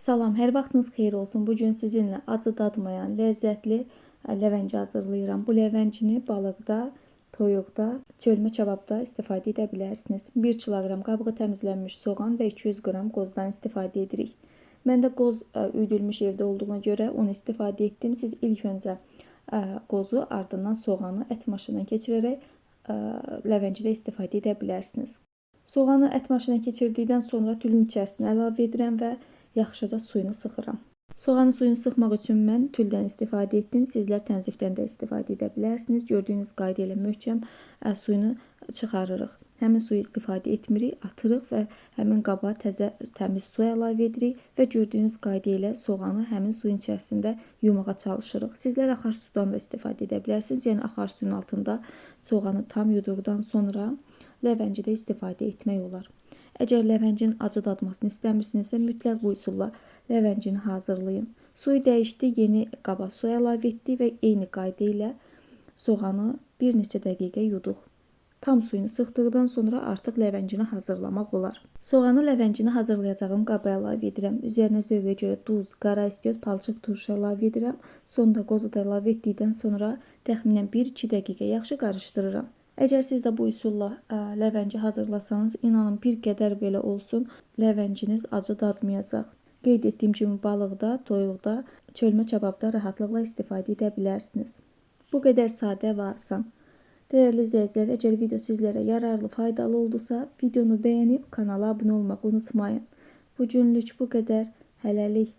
Salam, hər vaxtınız xeyir olsun. Bu gün sizinlə acı dadmayan, ləzzətli ləvəngi hazırlayıram. Bu ləvəngini balıqda, toyuqda, çölmə kababda istifadə edə bilərsiniz. 1 kiloqram qabığı təmizlənmiş soğan və 200 qram qozdan istifadə edirik. Məndə qoz üyüdülmüş evdə olduğuna görə onu istifadə etdim. Siz ilk öncə qozu, ardından soğanı ət maşınına keçirərək ləvəngidə istifadə edə bilərsiniz. Soğanı ət maşına keçirdikdən sonra tülün içərisinə əlavə edirəm və yaxşıca suyunu sıxıram. Soğanın suyunu sıxmaq üçün mən tüldən istifadə etdim. Sizlər tənzifdən də istifadə edə bilərsiniz. Gördüyünüz qayda ilə möhkəm suyunu çıxarırıq. Həmin suyu istifadə etmirik, atırıq və həmin qaba təmiz su əlavə edirik və gördüyünüz qayda ilə soğanı həmin suyun içərisində yumağa çalışırıq. Sizlər axar sudan da istifadə edə bilərsiniz. Yəni axar suyun altında soğanı tam yuduqdan sonra ləvəngidə istifadə etmək olar. Əgər ləvəngin acı dadmasını istəmirsinizsə, mütləq bu üsulla ləvəngini hazırlayın. Suyu dəyişdi, yeni qaba su əlavə etdik və eyni qayda ilə soğanı bir neçə dəqiqə yuduq. Tam suyunu sıxdıqdan sonra artıq ləvəngini hazırlamaq olar. Soğanı, ləvəngini hazırlayacağım qaba əlavə edirəm. Üzərinə zövqə görə duz, qara istiot, palçıq turşu əlavə edirəm. Sonda qozu da əlavə etdikdən sonra təxminən 1-2 dəqiqə yaxşı qarışdırıram. Əgər siz də bu üsulla ləvəngi hazırlasanız, inanın bir qədər belə olsun, ləvənginiz acı dadmayacaq. Qeyd etdiyim kimi balıqda, toyuqda, çölmə kababda rahatlıqla istifadə edə bilərsiniz. Bu qədər sadə və asan. Dəyərli izləyicilər, əgər video sizlərə yararlı, faydalı oldusa, videonu bəyənib kanala abunə olmağı unutmayın. Bu günlük bu qədər. Hələlik.